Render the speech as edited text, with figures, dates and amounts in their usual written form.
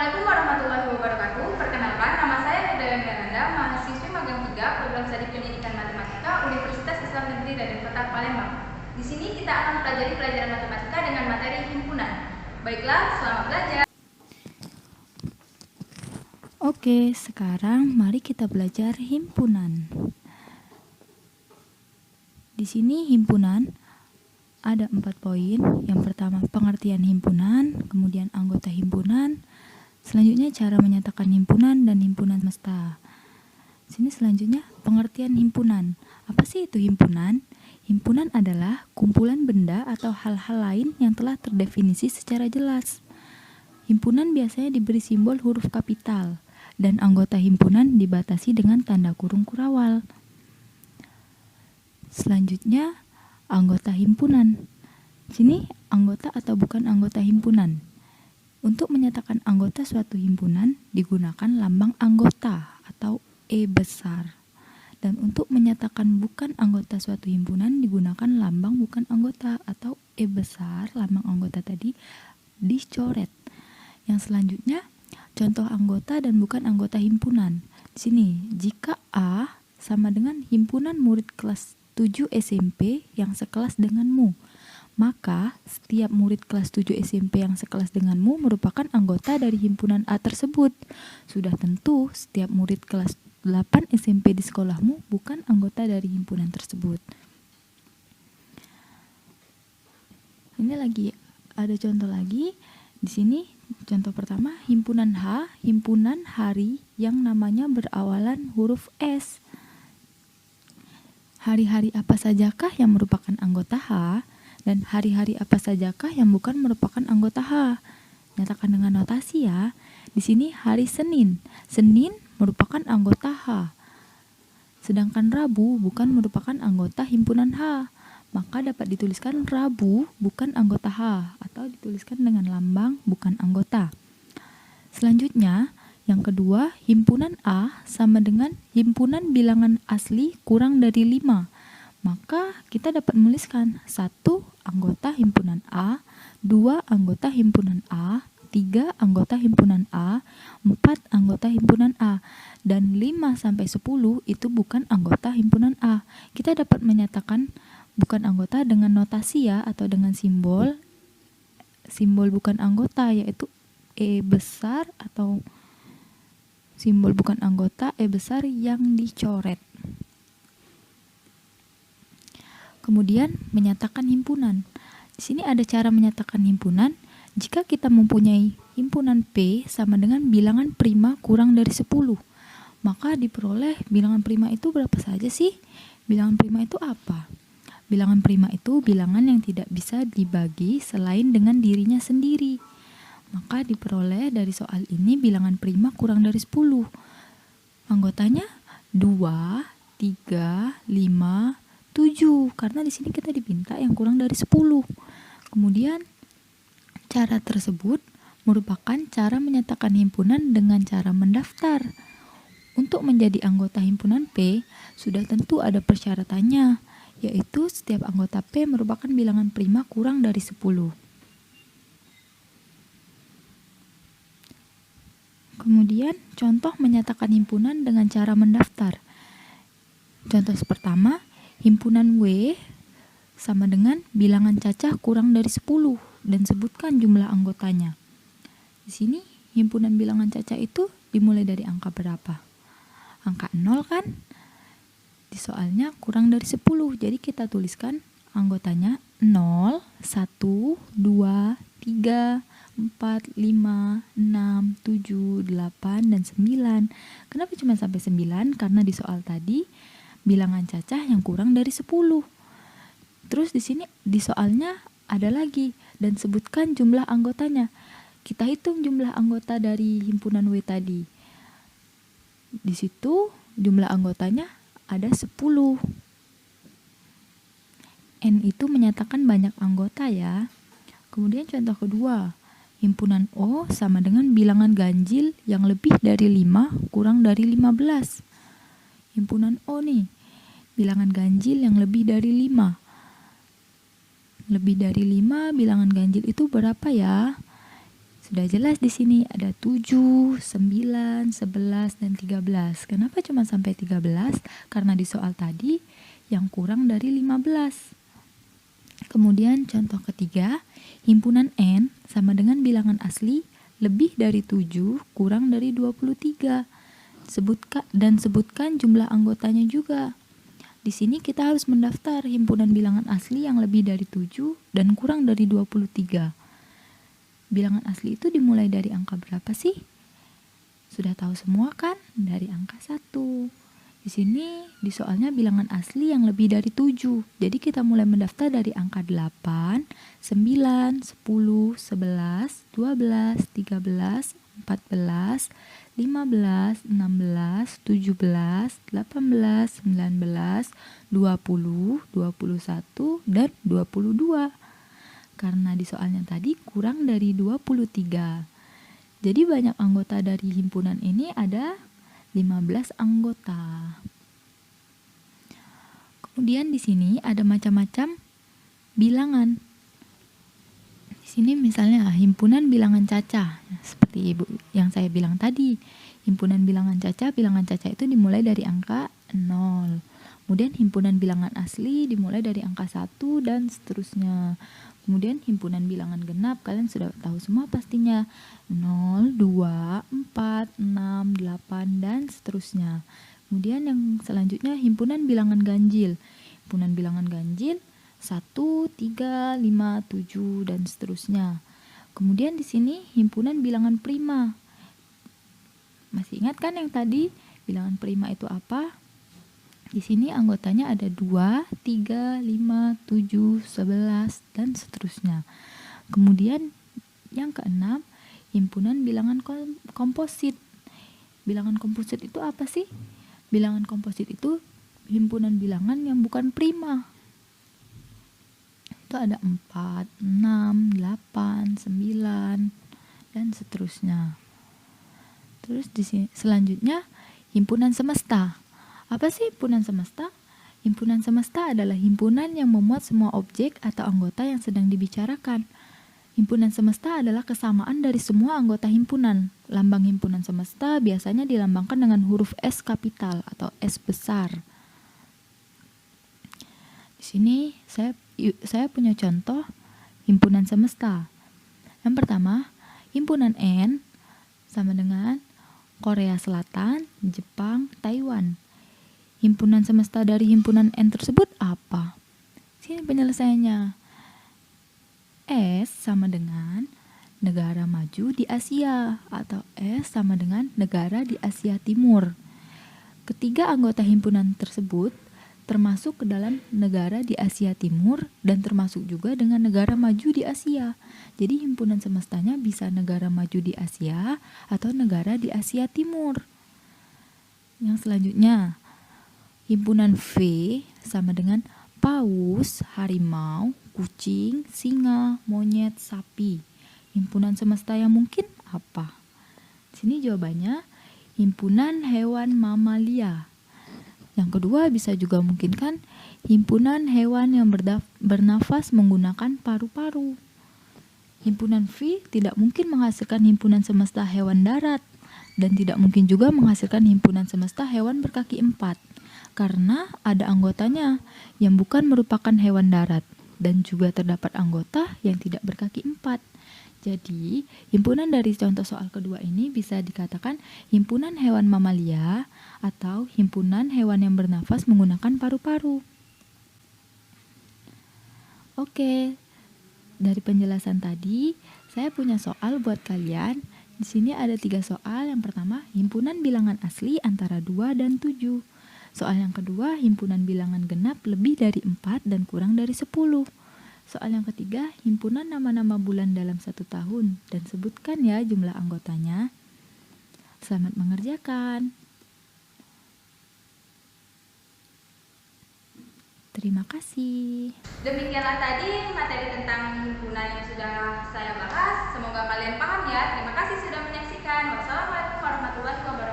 Assalamualaikum warahmatullahi wabarakatuh. Perkenalkan, nama saya Hidayah Miranda, mahasiswi magang 3 Program Studi Pendidikan Matematika Universitas Islam Negeri Raden Fatah Palembang. Di sini kita akan mempelajari pelajaran matematika dengan materi himpunan. Baiklah, selamat belajar. Oke, sekarang mari kita belajar himpunan. Di sini himpunan ada 4 poin. Yang pertama pengertian himpunan, kemudian anggota himpunan, selanjutnya cara menyatakan himpunan dan himpunan semesta. Sini selanjutnya pengertian himpunan. Apa sih itu himpunan? Himpunan adalah kumpulan benda atau hal-hal lain yang telah terdefinisi secara jelas. Himpunan biasanya diberi simbol huruf kapital dan anggota himpunan dibatasi dengan tanda kurung kurawal. Selanjutnya anggota himpunan. Sini anggota atau bukan anggota himpunan. Untuk menyatakan anggota suatu himpunan digunakan lambang anggota atau E besar. Dan untuk menyatakan bukan anggota suatu himpunan digunakan lambang bukan anggota atau E besar, lambang anggota tadi dicoret. Yang selanjutnya contoh anggota dan bukan anggota himpunan. Di sini jika A sama dengan himpunan murid kelas 7 SMP yang sekelas denganmu, maka setiap murid kelas 7 SMP yang sekelas denganmu merupakan anggota dari himpunan A tersebut. Sudah tentu setiap murid kelas 8 SMP di sekolahmu bukan anggota dari himpunan tersebut. Ini lagi ada contoh lagi. Di sini contoh pertama himpunan H, himpunan hari yang namanya berawalan huruf S. Hari-hari apa sajakah yang merupakan anggota H dan hari-hari apa sajakah yang bukan merupakan anggota H? Nyatakan dengan notasi ya. Di sini hari Senin. Senin merupakan anggota H. Sedangkan Rabu bukan merupakan anggota himpunan H. Maka dapat dituliskan Rabu bukan anggota H atau dituliskan dengan lambang bukan anggota. Selanjutnya yang kedua, himpunan A sama dengan himpunan bilangan asli kurang dari 5. Maka kita dapat menuliskan 1 anggota himpunan A, 2 anggota himpunan A, 3 anggota himpunan A, 4 anggota himpunan A, dan 5 sampai 10 itu bukan anggota himpunan A. Kita dapat menyatakan bukan anggota dengan notasi ya atau dengan simbol bukan anggota yaitu E besar atau simbol bukan anggota E besar yang dicoret. Kemudian menyatakan himpunan. Di sini ada cara menyatakan himpunan. Jika kita mempunyai himpunan P sama dengan bilangan prima kurang dari 10, maka diperoleh bilangan prima itu berapa saja sih? Bilangan prima itu apa? Bilangan prima itu bilangan yang tidak bisa dibagi selain dengan dirinya sendiri. Maka diperoleh dari soal ini bilangan prima kurang dari 10. Anggotanya 2, 3, 5, 7. Karena di sini kita diminta yang kurang dari 10. Kemudian cara tersebut merupakan cara menyatakan himpunan dengan cara mendaftar. Untuk menjadi anggota himpunan P sudah tentu ada persyaratannya, yaitu setiap anggota P merupakan bilangan prima kurang dari 10. Kemudian, contoh menyatakan himpunan dengan cara mendaftar. Contoh pertama, himpunan W sama dengan bilangan cacah kurang dari 10 dan sebutkan jumlah anggotanya. Di sini, himpunan bilangan cacah itu dimulai dari angka berapa? Angka 0 kan? Di soalnya kurang dari 10, jadi kita tuliskan anggotanya 0, 1, 2, 3, 4, 5, 6, 7, 8, dan 9. Kenapa cuma sampai 9? Karena di soal tadi bilangan cacah yang kurang dari 10. Terus di sini di soalnya ada lagi dan sebutkan jumlah anggotanya. Kita hitung jumlah anggota dari himpunan W tadi. Di situ jumlah anggotanya ada 10. N itu menyatakan banyak anggota ya. Kemudian contoh kedua, himpunan O sama dengan bilangan ganjil yang lebih dari 5 kurang dari 15. Himpunan O nih, bilangan ganjil yang lebih dari 5. Lebih dari 5 bilangan ganjil itu berapa ya? Sudah jelas di sini ada 7, 9, 11, dan 13. Kenapa cuma sampai 13? Karena di soal tadi yang kurang dari 15. Kemudian contoh ketiga, himpunan N sama dengan bilangan asli lebih dari 7 kurang dari 23. Sebutkan jumlah anggotanya juga. Di sini kita harus mendaftar himpunan bilangan asli yang lebih dari 7 dan kurang dari 23. Bilangan asli itu dimulai dari angka berapa sih? Sudah tahu semua kan? Dari angka 1. Di sini di soalnya bilangan asli yang lebih dari 7. Jadi kita mulai mendaftar dari angka 8, 9, 10, 11, 12, 13, 14, 15, 16, 17, 18, 19, 20, 21, dan 22. Karena di soalnya tadi kurang dari 23. Jadi banyak anggota dari himpunan ini ada 15 anggota. Kemudian di sini ada macam-macam bilangan. Di sini misalnya himpunan bilangan cacah, seperti Ibu yang saya bilang tadi. Himpunan bilangan cacah itu dimulai dari angka 0. Kemudian himpunan bilangan asli dimulai dari angka 1 dan seterusnya. Kemudian himpunan bilangan genap, kalian sudah tahu semua pastinya. 0, 2, 4, 6, 8, dan seterusnya. Kemudian yang selanjutnya himpunan bilangan ganjil. Himpunan bilangan ganjil 1, 3, 5, 7, dan seterusnya. Kemudian di sini himpunan bilangan prima. Masih ingat kan yang tadi bilangan prima itu apa? Di sini anggotanya ada 2, 3, 5, 7, 11, dan seterusnya. Kemudian yang keenam, himpunan bilangan komposit. Bilangan komposit itu apa sih? Bilangan komposit itu himpunan bilangan yang bukan prima. Itu ada 4, 6, 8, 9, dan seterusnya. Terus di sini selanjutnya himpunan semesta. Apa sih himpunan semesta? Himpunan semesta adalah himpunan yang memuat semua objek atau anggota yang sedang dibicarakan. Himpunan semesta adalah kesamaan dari semua anggota himpunan. Lambang himpunan semesta biasanya dilambangkan dengan huruf S kapital atau S besar. Di sini saya punya contoh himpunan semesta. Yang pertama, himpunan N sama dengan Korea Selatan, Jepang, Taiwan. Himpunan semesta dari himpunan N tersebut apa? Sini penyelesaiannya. S sama dengan negara maju di Asia atau S sama dengan negara di Asia Timur. Ketiga anggota himpunan tersebut termasuk ke dalam negara di Asia Timur dan termasuk juga dengan negara maju di Asia. Jadi himpunan semestanya bisa negara maju di Asia atau negara di Asia Timur. Yang selanjutnya, himpunan V sama dengan paus, harimau, kucing, singa, monyet, sapi. Himpunan semesta yang mungkin apa? Sini jawabannya himpunan hewan mamalia. Yang kedua bisa juga mungkin kan himpunan hewan yang bernafas menggunakan paru-paru. Himpunan V tidak mungkin menghasilkan himpunan semesta hewan darat dan tidak mungkin juga menghasilkan himpunan semesta hewan berkaki 4. Karena ada anggotanya yang bukan merupakan hewan darat dan juga terdapat anggota yang tidak berkaki 4. Jadi, himpunan dari contoh soal kedua ini bisa dikatakan himpunan hewan mamalia atau himpunan hewan yang bernafas menggunakan paru-paru. Oke, dari penjelasan tadi, saya punya soal buat kalian. Di sini ada 3 soal. Yang pertama, himpunan bilangan asli antara 2 dan 7. Soal yang kedua, himpunan bilangan genap lebih dari 4 dan kurang dari 10. Soal yang ketiga, himpunan nama-nama bulan dalam 1 tahun dan sebutkan ya jumlah anggotanya. Selamat mengerjakan. Terima kasih. Demikianlah tadi materi tentang himpunan yang sudah saya bahas. Semoga kalian paham ya. Terima kasih sudah menyaksikan. Wassalamualaikum warahmatullahi wabarakatuh.